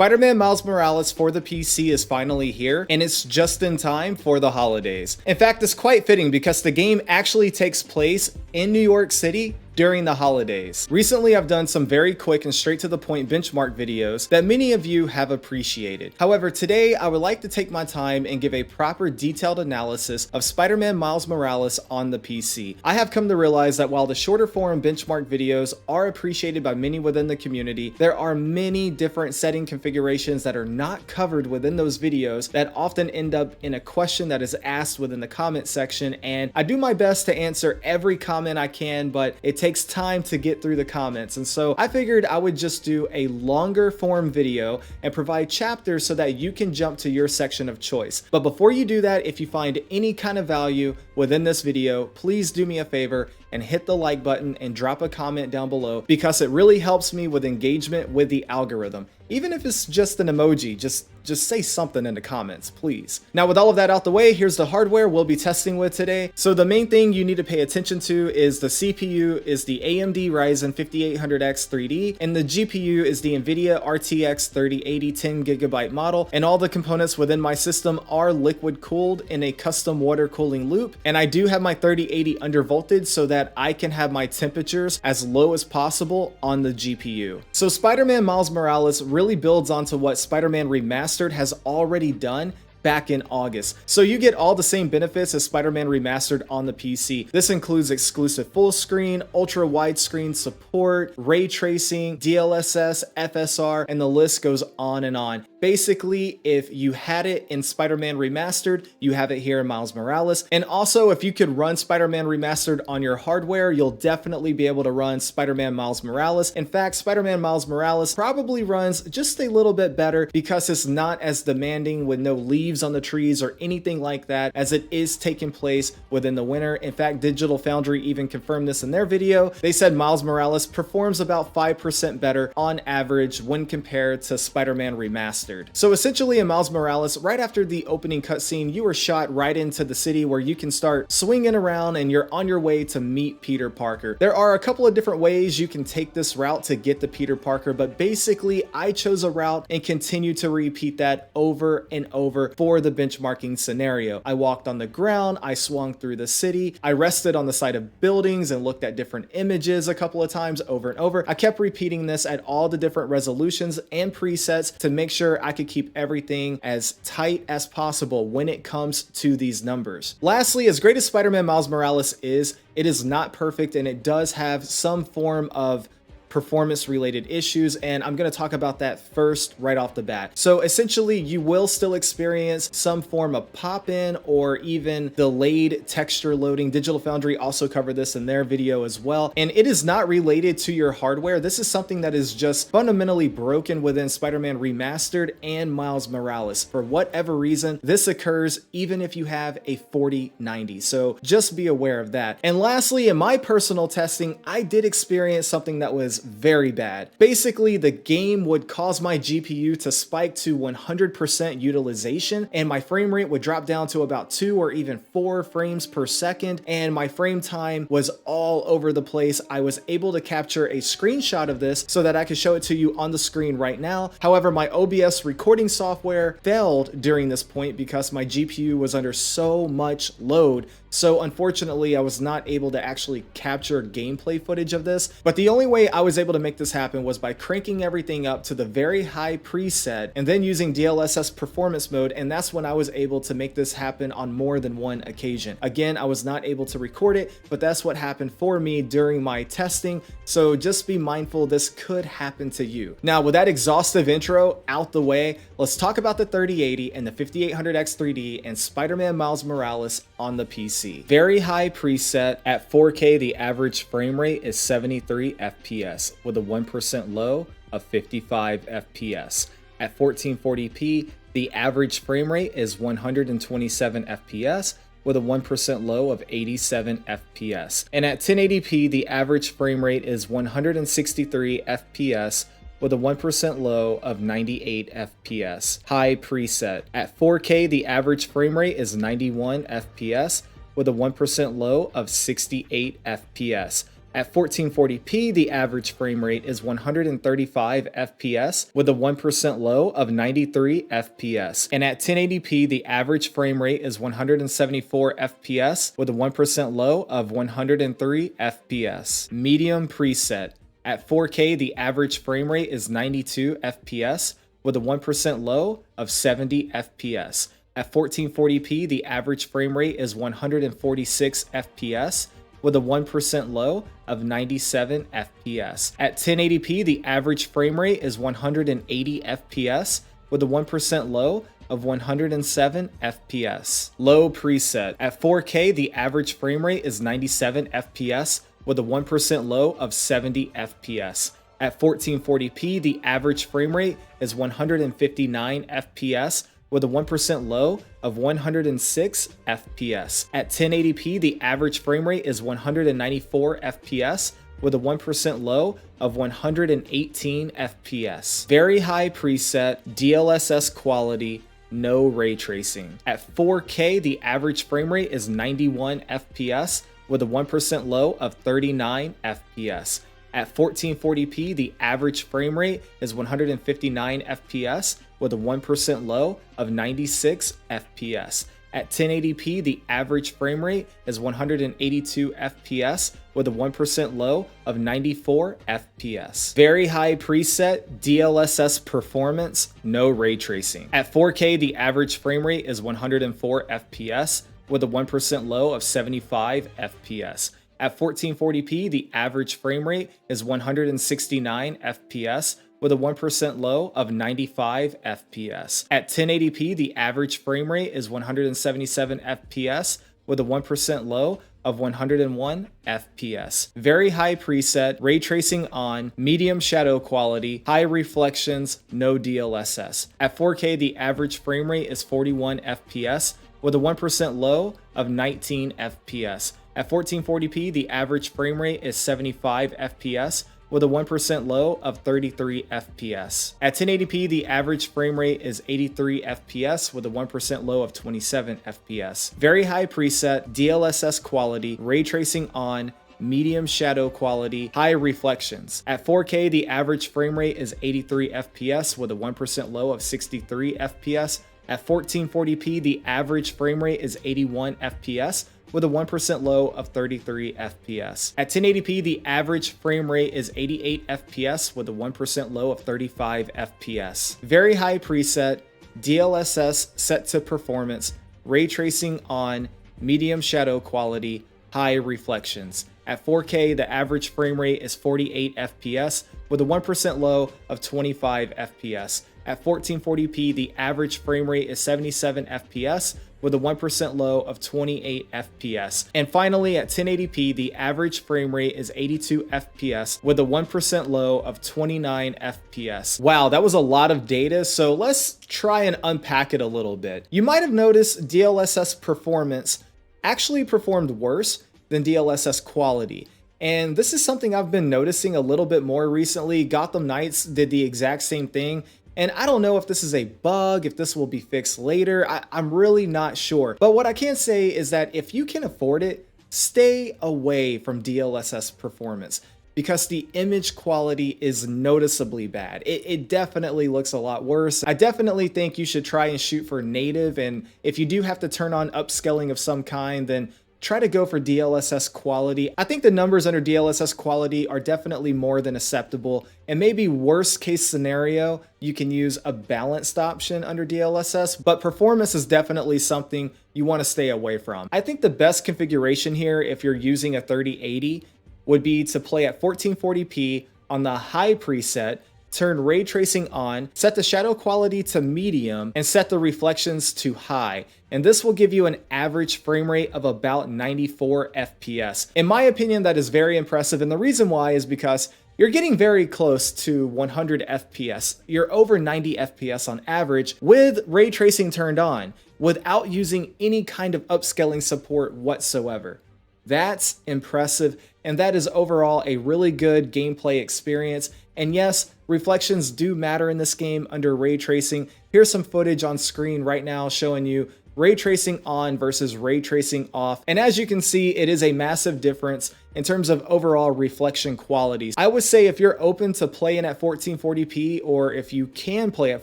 Spider-Man Miles Morales for the PC is finally here, and it's just in time for the holidays. In fact, it's quite fitting because the game actually takes place in New York City during the holidays. Recently, I've done some very quick and straight to the point benchmark videos that many of you have appreciated. However, today I would like to take my time and give a proper detailed analysis of Spider-Man Miles Morales on the PC. I have come to realize that while the shorter form benchmark videos are appreciated by many within the community, there are many different setting configurations that are not covered within those videos that often end up in a question that is asked within the comment section, and I do my best to answer every comment I can, but it takes time to get through the comments, and so I figured I would just do a longer form video and provide chapters so that you can jump to your section of choice. But before you do that, if you find any kind of value within this video, please do me a favor and hit the like button and drop a comment down below, because it really helps me with engagement with the algorithm. Even if it's just an emoji, just say something in the comments, please. Now, with all of that out the way, here's the hardware we'll be testing with today. So the main thing you need to pay attention to is the CPU is the AMD Ryzen 5800X 3D, and the GPU is the NVIDIA RTX 3080 10GB model, and all the components within my system are liquid cooled in a custom water cooling loop, and I do have my 3080 undervolted so that I can have my temperatures as low as possible on the GPU. So Spider-Man Miles Morales really builds onto what Spider-Man Remastered has already done back in August. So you get all the same benefits as Spider-Man Remastered on the PC. This includes exclusive full screen, ultra widescreen support, ray tracing, DLSS, FSR, and the list goes on and on. Basically, if you had it in Spider-Man Remastered, you have it here in Miles Morales. And also, if you could run Spider-Man Remastered on your hardware, you'll definitely be able to run Spider-Man Miles Morales. In fact, Spider-Man Miles Morales probably runs just a little bit better because it's not as demanding with no leaves on the trees or anything like that, as it is taking place within the winter. In fact, Digital Foundry even confirmed this in their video. They said Miles Morales performs about 5% better on average when compared to Spider-Man Remastered. So essentially in Miles Morales, right after the opening cutscene, you are shot right into the city where you can start swinging around and you're on your way to meet Peter Parker. There are a couple of different ways you can take this route to get to Peter Parker, but basically I chose a route and continue to repeat that over and over for the benchmarking scenario. I walked on the ground, I swung through the city, I rested on the side of buildings and looked at different images a couple of times over and over. I kept repeating this at all the different resolutions and presets to make sure I could keep everything as tight as possible when it comes to these numbers. Lastly, as great as Spider-Man Miles Morales is, it is not perfect and it does have some form of performance related issues, and I'm going to talk about that first right off the bat. So essentially you will still experience some form of pop-in or even delayed texture loading. Digital Foundry also covered this in their video as well, and it is not related to your hardware. This is something that is just fundamentally broken within Spider-Man Remastered and Miles Morales. For whatever reason, this occurs even if you have a 4090, so just be aware of that. And lastly, in my personal testing, I did experience something that was very bad. Basically, the game would cause my GPU to spike to 100% utilization, and my frame rate would drop down to about 2 or even 4 frames per second, and my frame time was all over the place. I was able to capture a screenshot of this so that I could show it to you on the screen right now. However, my OBS recording software failed during this point because my GPU was under so much load. So unfortunately, I was not able to actually capture gameplay footage of this. But the only way I was able to make this happen was by cranking everything up to the very high preset and then using DLSS Performance mode. And that's when I was able to make this happen on more than one occasion. Again, I was not able to record it, but that's what happened for me during my testing. So just be mindful, this could happen to you. Now, with that exhaustive intro out the way, let's talk about the 3080 and the 5800X 3D and Spider-Man Miles Morales on the PC. Very high preset. At 4K, the average frame rate is 73 FPS with a 1% low of 55 FPS. At 1440p, the average frame rate is 127 FPS with a 1% low of 87 FPS. And at 1080p, the average frame rate is 163 FPS with a 1% low of 98 FPS. High preset. At 4K, the average frame rate is 91 FPS with a 1% low of 68 FPS. At 1440p, the average frame rate is 135 FPS with a 1% low of 93 FPS. And at 1080p, the average frame rate is 174 FPS with a 1% low of 103 FPS. Medium preset. At 4K, the average frame rate is 92 FPS with a 1% low of 70 FPS. At 1440p, the average frame rate is 146 FPS with a 1% low of 97 FPS. At 1080p, the average frame rate is 180 FPS with a 1% low of 107 FPS. Low preset. At 4K, the average frame rate is 97 FPS with a 1% low of 70 FPS. At 1440p, the average frame rate is 159 FPS with a 1% low of 106 FPS. At 1080p, the average frame rate is 194 FPS with a 1% low of 118 FPS. Very high preset, DLSS quality, no ray tracing. At 4K, the average frame rate is 91 FPS with a 1% low of 39 FPS. At 1440p, the average frame rate is 159 FPS with a 1% low of 96 FPS. At 1080p, the average frame rate is 182 FPS with a 1% low of 94 FPS. Very high preset, DLSS Performance, no ray tracing. At 4K, the average frame rate is 104 FPS with a 1% low of 75 FPS. At 1440p, the average frame rate is 169 FPS with a 1% low of 95 FPS. At 1080p, the average frame rate is 177 FPS with a 1% low of 101 FPS. Very high preset, ray tracing on, medium shadow quality, high reflections, no DLSS. At 4K, the average frame rate is 41 FPS with a 1% low of 19 FPS. At 1440p, the average frame rate is 75 FPS with a 1% low of 33 FPS. At 1080p, the average frame rate is 83 FPS with a 1% low of 27 FPS. Very high preset, DLSS quality, ray tracing on, medium shadow quality, high reflections. At 4K, the average frame rate is 83 FPS with a 1% low of 63 FPS. At 1440p, the average frame rate is 81 FPS with a 1% low of 33 FPS. At 1080p, the average frame rate is 88 FPS with a 1% low of 35 FPS. Very high preset, DLSS set to performance, ray tracing on, medium shadow quality, high reflections. At 4K, the average frame rate is 48 FPS with a 1% low of 25 FPS. At 1440p, the average frame rate is 77 FPS with a 1% low of 28 FPS. And finally, at 1080p, the average frame rate is 82 FPS with a 1% low of 29 FPS. Wow, that was a lot of data, so let's try and unpack it a little bit. You might have noticed DLSS Performance actually performed worse than DLSS Quality. And this is something I've been noticing a little bit more recently. Gotham Knights did the exact same thing. And I don't know if this is a bug, if this will be fixed later. I'm really not sure. But what I can say is that if you can afford it, stay away from DLSS Performance because the image quality is noticeably bad. It definitely looks a lot worse. I definitely think you should try and shoot for native. And if you do have to turn on upscaling of some kind, then try to go for DLSS quality. I think the numbers under DLSS quality are definitely more than acceptable, and maybe worst case scenario, you can use a balanced option under DLSS, but performance is definitely something you want to stay away from. I think the best configuration here, if you're using a 3080, would be to play at 1440p on the high preset, turn ray tracing on, set the shadow quality to medium, and set the reflections to high. And this will give you an average frame rate of about 94 FPS. In my opinion, that is very impressive. And the reason why is because you're getting very close to 100 FPS. You're over 90 FPS on average with ray tracing turned on without using any kind of upscaling support whatsoever. That's impressive, and that is overall a really good gameplay experience. And yes, reflections do matter in this game under ray tracing. Here's some footage on screen right now showing you ray tracing on versus ray tracing off. And as you can see, it is a massive difference in terms of overall reflection qualities. I would say if you're open to playing at 1440p, or if you can play at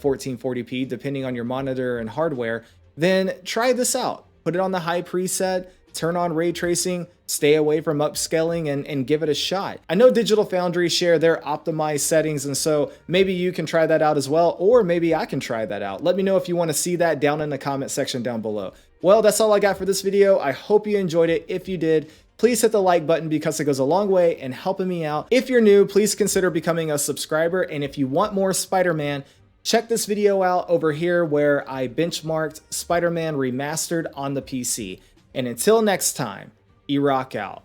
1440p, depending on your monitor and hardware, then try this out. Put it on the high preset, turn on ray tracing, stay away from upscaling, and give it a shot. I know Digital Foundry share their optimized settings, and so maybe you can try that out as well, or maybe I can try that out. Let me know if you want to see that down in the comment section down below. Well, that's all I got for this video. I hope you enjoyed it. If you did, please hit the like button because it goes a long way in helping me out. If you're new, please consider becoming a subscriber, and if you want more Spider-Man, check this video out over here where I benchmarked Spider-Man Remastered on the PC. And until next time, E-Rock out.